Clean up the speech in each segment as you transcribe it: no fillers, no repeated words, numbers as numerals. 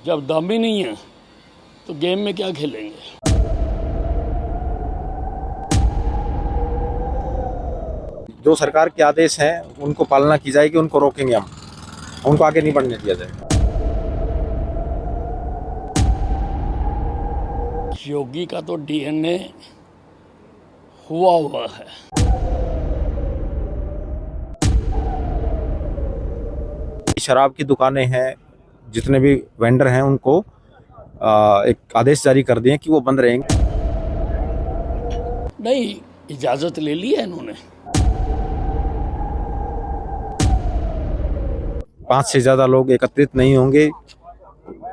जब दम ही नहीं है तो गेम में क्या खेलेंगे। जो सरकार के आदेश हैं उनको पालना की जाएगी, उनको रोकेंगे हम, उनको आगे नहीं बढ़ने दिया जाएगा। योगी का तो डीएनए हुआ है। शराब की दुकानें हैं, जितने भी वेंडर हैं उनको एक आदेश जारी कर दिए कि वो बंद रहेंगे। नहीं, इजाज़त ले ली है इन्होंने। 5 से ज़्यादा लोग एकत्रित नहीं होंगे,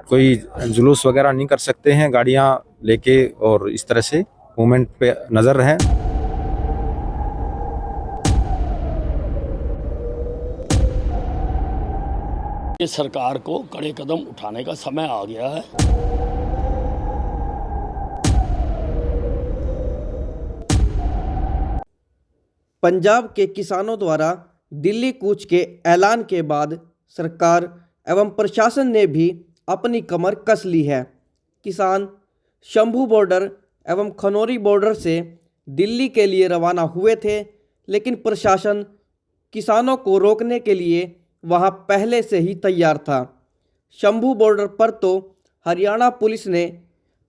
कोई जुलूस वगैरह नहीं कर सकते हैं गाड़ियां लेके, और इस तरह से मूवमेंट पे नज़र रहे। ये सरकार को कड़े कदम उठाने का समय आ गया है। पंजाब के किसानों द्वारा दिल्ली कूच के ऐलान के बाद सरकार एवं प्रशासन ने भी अपनी कमर कस ली है। किसान शंभू बॉर्डर एवं खनौरी बॉर्डर से दिल्ली के लिए रवाना हुए थे, लेकिन प्रशासन किसानों को रोकने के लिए वहां पहले से ही तैयार था। शंभू बॉर्डर पर तो हरियाणा पुलिस ने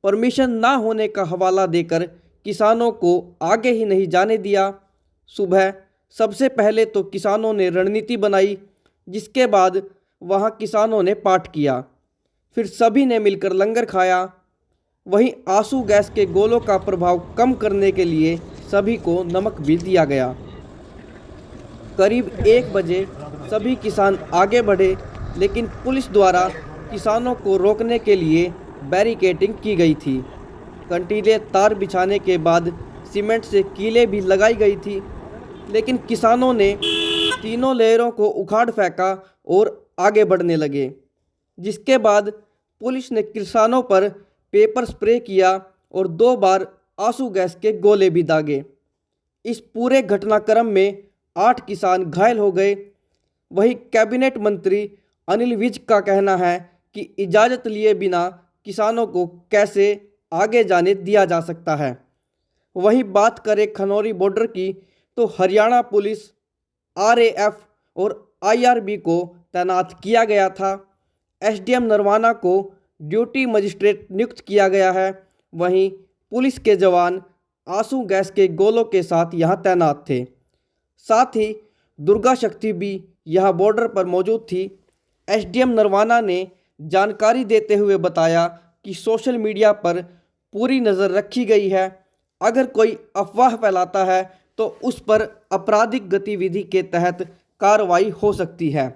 परमिशन ना होने का हवाला देकर किसानों को आगे ही नहीं जाने दिया। सुबह सबसे पहले तो किसानों ने रणनीति बनाई, जिसके बाद वहां किसानों ने पाठ किया, फिर सभी ने मिलकर लंगर खाया। वहीं आंसू गैस के गोलों का प्रभाव कम करने के लिए सभी को नमक भी दिया गया। करीब 1 बजे सभी किसान आगे बढ़े, लेकिन पुलिस द्वारा किसानों को रोकने के लिए बैरिकेडिंग की गई थी। कंटीले तार बिछाने के बाद सीमेंट से कीलें भी लगाई गई थी, लेकिन किसानों ने तीनों लेयरों को उखाड़ फेंका और आगे बढ़ने लगे। जिसके बाद पुलिस ने किसानों पर पेपर स्प्रे किया और 2 बार आंसू गैस के गोले भी दागे। इस पूरे घटनाक्रम में 8 किसान घायल हो गए। वहीं कैबिनेट मंत्री अनिल विज का कहना है कि इजाज़त लिए बिना किसानों को कैसे आगे जाने दिया जा सकता है। वहीं बात करें खनौरी बॉर्डर की, तो हरियाणा पुलिस, आरएएफ और आईआरबी को तैनात किया गया था। एसडीएम नरवाना को ड्यूटी मजिस्ट्रेट नियुक्त किया गया है। वहीं पुलिस के जवान आंसू गैस के गोलों के साथ यहां तैनात थे। साथ ही दुर्गा शक्ति भी यहां बॉर्डर पर मौजूद थी। एसडीएम नरवाना ने जानकारी देते हुए बताया कि सोशल मीडिया पर पूरी नज़र रखी गई है। अगर कोई अफवाह फैलाता है तो उस पर आपराधिक गतिविधि के तहत कार्रवाई हो सकती है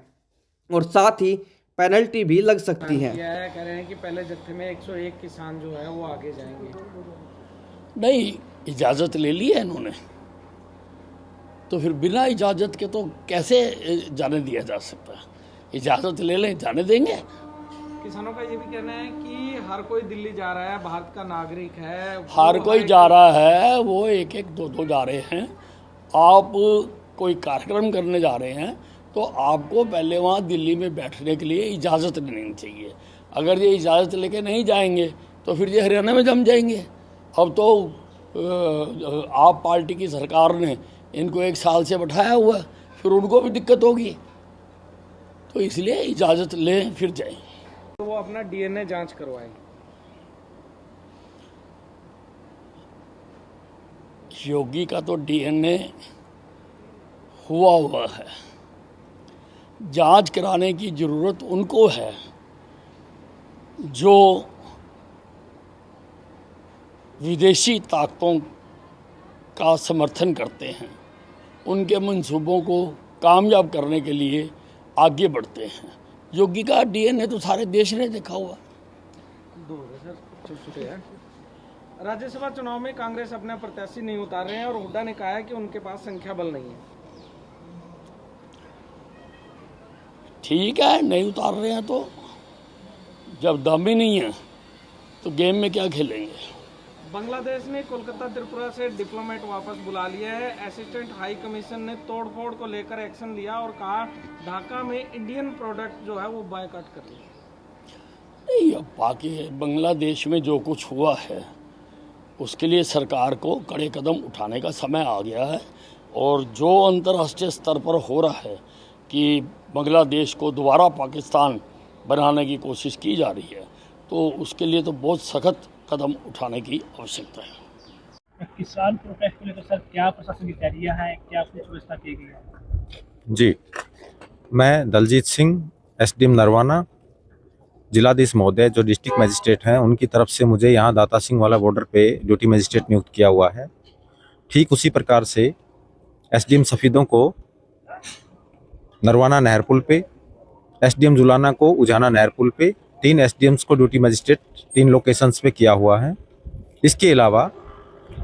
और साथ ही पेनल्टी भी लग सकती है। कह रहे हैं कि पहले जत्थे में 101 किसान जो है वो आगे जाएंगे। नहीं, इजाज़त ले ली है इन्होंने, तो फिर बिना इजाज़त के तो कैसे जाने दिया जा सकता है। इजाज़त ले लें, जाने देंगे। किसानों का ये भी कहना है कि हर कोई दिल्ली जा रहा है, भारत का नागरिक है, हर कोई जा रहा है, वो 1-1, 2-2 जा रहे हैं। आप कोई कार्यक्रम करने जा रहे हैं तो आपको पहले वहाँ दिल्ली में बैठने के लिए इजाज़त लेनी चाहिए। अगर ये इजाज़त लेके नहीं जाएंगे तो फिर ये हरियाणा में जम जाएंगे। अब तो आप पार्टी की सरकार ने इनको 1 साल से बैठाया हुआ है, फिर उनको भी दिक्कत होगी, तो इसलिए इजाज़त लें फिर जाएं। तो वो अपना डीएनए जांच करवाएंगे। योगी का तो डीएनए हुआ है। जांच कराने की ज़रूरत उनको है जो विदेशी ताकतों का समर्थन करते हैं, उनके मंसूबों को कामयाब करने के लिए आगे बढ़ते हैं। योगी का डीएनए तो सारे देश ने देखा हुआ। राज्यसभा चुनाव में कांग्रेस अपने प्रत्याशी नहीं उतार रहे हैं और हुड्डा ने कहा है कि उनके पास संख्या बल नहीं है। ठीक है, नहीं उतार रहे हैं तो जब दम ही नहीं है तो गेम में क्या खेलेंगे। बांग्लादेश ने कोलकाता त्रिपुरा से डिप्लोमेट वापस बुला लिया है। असिस्टेंट हाई कमीशन ने तोड़फोड़ को लेकर एक्शन लिया और कहा ढाका में इंडियन प्रोडक्ट जो है वो बायकॉट कर लिया। नहीं, अब बाकी है बांग्लादेश में जो कुछ हुआ है उसके लिए सरकार को कड़े कदम उठाने का समय आ गया है। और जो अंतर्राष्ट्रीय स्तर पर हो रहा है कि बांग्लादेश को दोबारा पाकिस्तान बनाने की कोशिश की जा रही है, तो उसके लिए तो बहुत सख्त कदम उठाने की आवश्यकता है। किसान प्रोटेस्ट को लेकर सर क्या प्रशासन की तैयारियां हैं, क्या कुछ व्यवस्था की गई है? जी, मैं दलजीत सिंह, एसडीएम नरवाना, जिलाधीश महोदय जो डिस्ट्रिक्ट मजिस्ट्रेट हैं, उनकी तरफ से मुझे यहाँ दाता सिंह वाला बॉर्डर पे ड्यूटी मजिस्ट्रेट नियुक्त किया हुआ है। ठीक उसी प्रकार से एसडीएम सफीदों को नरवाना नहर पुल पे, एसडीएम जुलाना को उजाना नहर पुल पे, 3 एसडीएम्स को ड्यूटी मजिस्ट्रेट 3 लोकेशंस पे किया हुआ है। इसके अलावा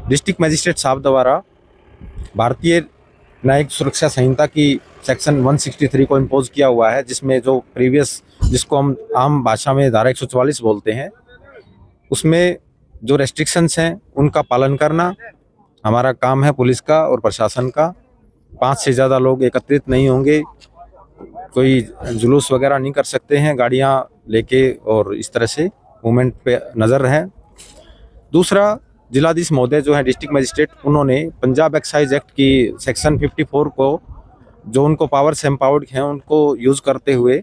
डिस्ट्रिक्ट मजिस्ट्रेट साहब द्वारा भारतीय न्यायिक सुरक्षा संहिता की सेक्शन 163 को इम्पोज किया हुआ है, जिसमें जो प्रीवियस, जिसको हम आम भाषा में धारा 144 बोलते हैं, उसमें जो रेस्ट्रिक्शंस हैं उनका पालन करना हमारा काम है, पुलिस का और प्रशासन का। 5 से ज़्यादा लोग एकत्रित नहीं होंगे, कोई जुलूस वगैरह नहीं कर सकते हैं गाड़ियां लेके, और इस तरह से मूवमेंट पे नज़र रहे। दूसरा, जिलाधीश महोदय जो है डिस्ट्रिक्ट मजिस्ट्रेट, उन्होंने पंजाब एक्साइज एक्ट की सेक्शन 54 को, जो उनको पावर्स एम्पावर्ड हैं, उनको यूज़ करते हुए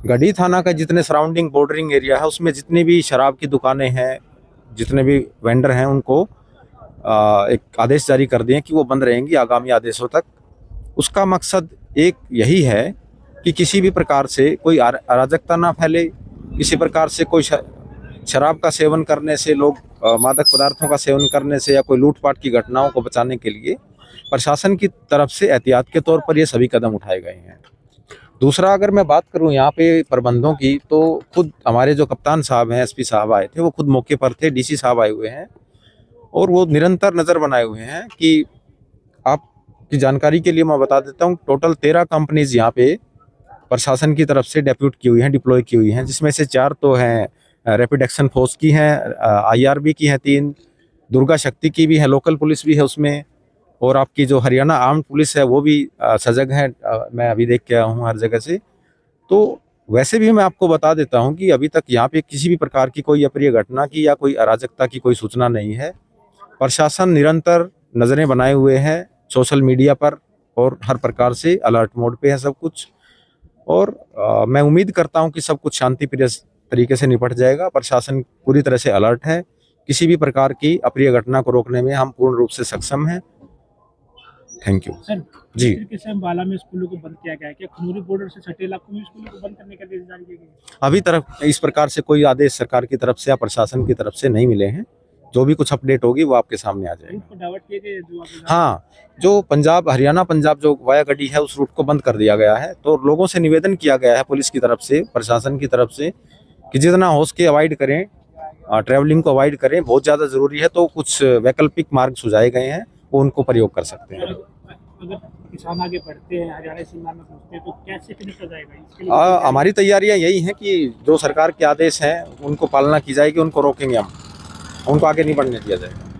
गढ़ी थाना का जितने सराउंडिंग बॉर्डरिंग एरिया है उसमें जितनी भी शराब की दुकानें हैं, जितने भी वेंडर हैं, उनको एक आदेश जारी कर दिए कि वो बंद रहेंगी आगामी आदेशों तक। उसका मकसद एक यही है कि किसी भी प्रकार से कोई अराजकता ना फैले, किसी प्रकार से कोई शराब का सेवन करने से, लोग मादक पदार्थों का सेवन करने से, या कोई लूटपाट की घटनाओं को बचाने के लिए प्रशासन की तरफ से एहतियात के तौर पर ये सभी कदम उठाए गए हैं। दूसरा, अगर मैं बात करूं यहाँ पे प्रबंधों की, तो खुद हमारे जो कप्तान साहब हैं, एसपी साहब आए थे, वो खुद मौके पर थे, डीसी साहब आए हुए हैं, और वो निरंतर नज़र बनाए हुए हैं। कि आपकी जानकारी के लिए मैं बता देता हूँ, टोटल 13 कंपनीज यहाँ पे प्रशासन की तरफ से डेप्यूट की हुई हैं, डिप्लॉय की हुई हैं, जिसमें से 4 तो हैं रैपिड एक्शन फोर्स की हैं, IRB की हैं 3, दुर्गा शक्ति की भी है, लोकल पुलिस भी है उसमें, और आपकी जो हरियाणा आर्म्ड पुलिस है वो भी सजग है। मैं अभी देख के आया हूँ हर जगह से। तो वैसे भी मैं आपको बता देता हूँ कि अभी तक यहाँ पे किसी भी प्रकार की कोई अप्रिय घटना की या कोई अराजकता की कोई सूचना नहीं है। प्रशासन निरंतर नज़रें बनाए हुए है सोशल मीडिया पर, और हर प्रकार से अलर्ट मोड पे है सब कुछ। और मैं उम्मीद करता हूं कि सब कुछ शांतिप्रिय तरीके से निपट जाएगा। प्रशासन पूरी तरह से अलर्ट है, किसी भी प्रकार की अप्रिय घटना को रोकने में हम पूर्ण रूप से सक्षम हैं। थैंक यू सर जी। जिस तरीके से अम्बाला में स्कूलों को बंद किया गया है, क्या खनौरी बॉर्डर से सटे इलाकों में स्कूलों को बंद करने का आदेश जारी किया गया है? अभी तक इस प्रकार से कोई आदेश सरकार की तरफ से या प्रशासन की तरफ से नहीं मिले हैं। जो भी कुछ अपडेट होगी वो आपके सामने आ जाएगी। रूट को डाइवर्ट किए गए जो हाँ, जो पंजाब हरियाणा पंजाब जो वाया गढ़ी है, उस रूट को बंद कर दिया गया है। तो लोगों से निवेदन किया गया है पुलिस की तरफ से, प्रशासन की तरफ से, कि जितना हो सके अवॉइड करें, ट्रैवलिंग को अवॉइड करें। बहुत ज़्यादा ज़रूरी है तो कुछ वैकल्पिक मार्ग सुझाए गए हैं, वो उनको प्रयोग कर सकते हैं। अगर किसान आगे बढ़ते हैं, हरियाणा सीमा में पहुंचते हैं, तो कैसे फिनिश हो जाएगा? इसके लिए हमारी तैयारियां यही हैं कि जो सरकार के आदेश हैं उनको पालना की जाएगी, उनको रोकेंगे हम, उनको आगे नहीं बढ़ने दिया जाएगा।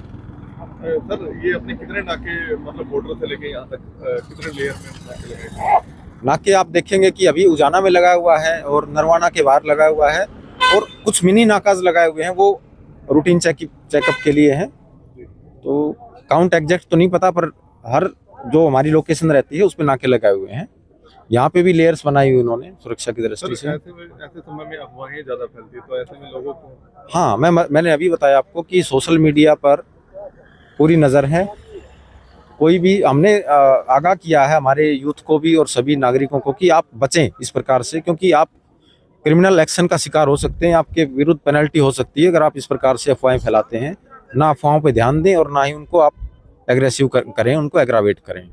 सर, ये अपने कितने नाके, मतलब बॉर्डर से लेके यहाँ तक कितने लेयर में नाके लगे? नाके आप देखेंगे कि अभी उजाना में लगा हुआ है और नरवाना के बाहर लगा हुआ है, और कुछ मिनी नाकाज लगाए हुए हैं, वो रूटीन चेकअप के लिए हैं। तो काउंट एग्जैक्ट तो नहीं पता, पर हर जो हमारी लोकेशन रहती है उस पर नाके लगाए हुए हैं। यहाँ पे भी लेयर्स बनाई हुई उन्होंने सुरक्षा की दृष्टि से। ऐसे समय में अफवाहें ज्यादा फैलती है, तो ऐसे में लोगों को, हाँ, मैंने अभी बताया आपको कि सोशल मीडिया पर पूरी नज़र है। कोई भी हमने आगाह किया है हमारे यूथ को भी और सभी नागरिकों को कि आप बचें इस प्रकार से, क्योंकि आप क्रिमिनल एक्शन का शिकार हो सकते हैं, आपके विरुद्ध पेनल्टी हो सकती है अगर आप इस प्रकार से अफवाहें फैलाते हैं। ना अफवाहों पर ध्यान दें और ना ही उनको आप एग्रेसिव करें, उनको एग्रावेट करें।